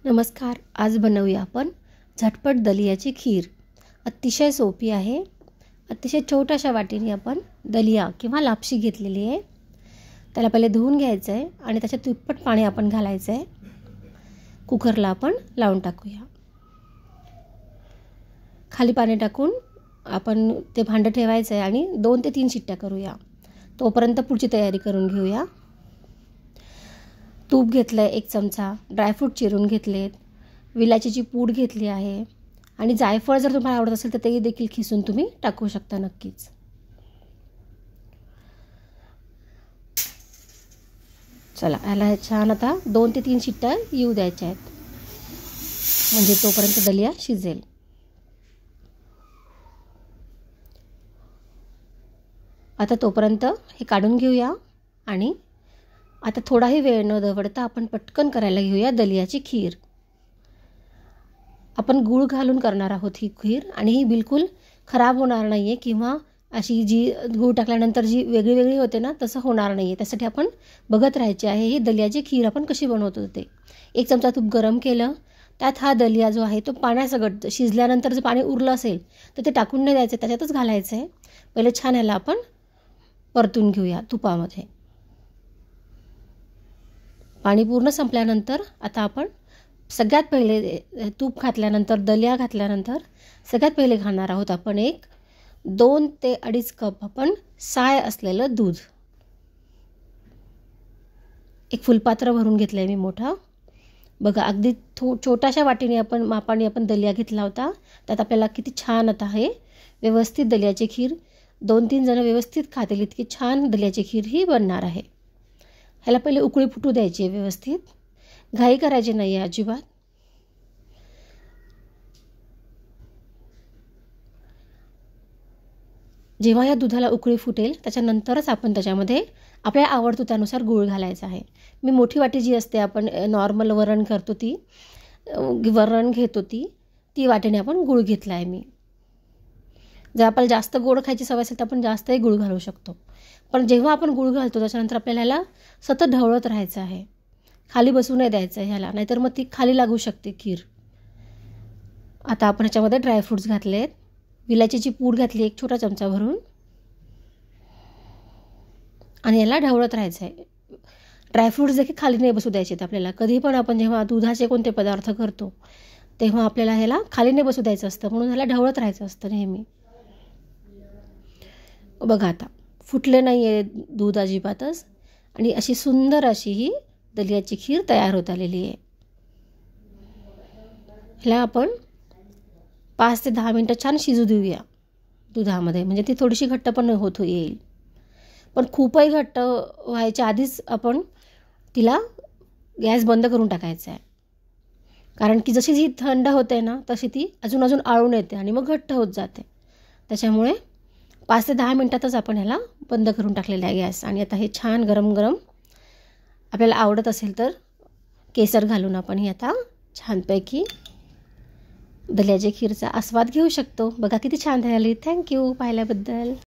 नमस्कार. आज बनवूया आपण झटपट दलियाची खीर. अतिशय सोपी आहे. अतिशय छोट्याशा वाटीने आपण दलिया किंवा लापशी घेतलेली आहे. त्याला पहिले धुवून घ्यायचं आहे आणि त्याच्यात तिप्पट पाणी आपण घालायचं आहे. कुकरला आपण लावून टाकूया. खाली पाणी टाकून आपण ते भांडं ठेवायचं आहे आणि 2 ते 3 शिट्ट्या करूया. तोपर्यंत पुढची तयारी करून घेऊया. तूप घेतलं आहे 1 चमचा, ड्रायफ्रूट चिरून घेतलेत, विलायचीची पूड घेतली आहे आणि जायफळ जर तुम्हाला आवडत असेल तर ते देखील खिसून तुम्ही टाकू शकता नक्कीच. चला, याला छान आता 2 ते 3 शिट्ट्या येऊ द्यायच्या आहेत, म्हणजे तोपर्यंत दलिया शिजेल. आता तोपर्यंत हे काढून घेऊया आणि आता थोडाही वेळ न दवडता आपण पटकन करायला घेऊया दलियाची खीर. आपण गूळ घालून करणार आहोत ही खीर आणि ही बिलकुल खराब होणार नाही आहे किंवा अशी जी गूळ टाकल्यानंतर जी वेगळी वेगळी होते ना तसं होणार नाही आहे. त्यासाठी आपण बघत राहायचे आहे ही दलियाची खीर आपण कशी बनवतो ते. 1 चमचा तूप गरम केलं, त्यात हा दलिया जो आहे तो पाण्यासकट शिजल्यानंतर जर पाणी उरलं असेल तर ते टाकून नाही द्यायचं, त्याच्यातच घालायचं आहे. पहिले छान याला आपण परतून घेऊया तुपामध्ये. पाणी पूर्ण संपल्यानंतर आता आपण सगळ्यात पहिले तूप घातल्यानंतर दलिया घातल्यानंतर सगळ्यात पहिले घालणार आहोत आपण 2 ते 2.5 कप आपण साय असलेलं दूध. एक फुलपात्र भरून घेतलं आहे मी मोठा. बघा, अगदी छोट्याशा वाटीने मापाने आपण दलिया घेतला होता. त्यात आपल्याला किती छान आता हे व्यवस्थित दलियाची खीर 2-3 जण व्यवस्थित खातील इतकी छान दलियाची खीर ही बनणार आहे. ह्याला पहिले उकळी फुटू द्यायची आहे व्यवस्थित. घाई करायची नाही आहे अजिबात. जेव्हा या दुधाला उकळी फुटेल त्याच्यानंतरच आपण त्याच्यामध्ये आपल्या आवडतो त्यानुसार गूळ घालायचा आहे. मी मोठी वाटी जी असते आपण नॉर्मल वरण करतो वरण घेतो ती वाटीने आपण गूळ घेतला आहे मी. जर आपल्याला जास्त गोड खायची सवय असेल तर आपण जास्तही गूळ घालू शकतो. पण जेव्हा आपण गूळ घालतो त्याच्यानंतर आपल्याला ह्याला सतत ढवळत राहायचं आहे. खाली बसू नाही द्यायचं आहे ह्याला, नाहीतर मग ती खाली लागू शकते खीर. आता आपण ह्याच्यामध्ये ड्रायफ्रूट्स घातले आहेत. विलायचीची पूड घातली 1 छोटा चमचा भरून आणि याला ढवळत राहायचं आहे. ड्रायफ्रूट्स देखील खाली नाही बसू द्यायचे आहेत आपल्याला. कधी पण आपण जेव्हा दुधाचे कोणते पदार्थ करतो तेव्हा आपल्याला ह्याला खाली नाही बसू द्यायचं असतं, म्हणून ह्याला ढवळत राहायचं असतं नेहमी. बघा, आता फुटले नाही आहे दूध अजिबातच आणि अशी सुंदर अशी ही दलियाची खीर तयार होत आलेली आहे. ह्याला आपण 5 ते 10 मिनटं छान शिजू देऊया दुधामध्ये, म्हणजे ती थोडीशी घट्ट पण होत येईल. पण खूपही घट्ट व्हायच्या आधीच आपण तिला गॅस बंद करून टाकायचा आहे, कारण की जशी जी थंड होते ना तशी ती अजून आळून येते आणि मग घट्ट होत जाते. त्याच्यामुळे 5 ते 10 मिनटातच आपण ह्याला बंद करून टाकलेला आहे गॅस. आणि आता हे छान गरम गरम आपल्याला आवडत असेल तर केसर घालून आपण ही आता छानपैकी दलियाची खीरचा आस्वाद घेऊ शकतो. बघा किती छान झाली. थँक्यू पाहिल्याबद्दल.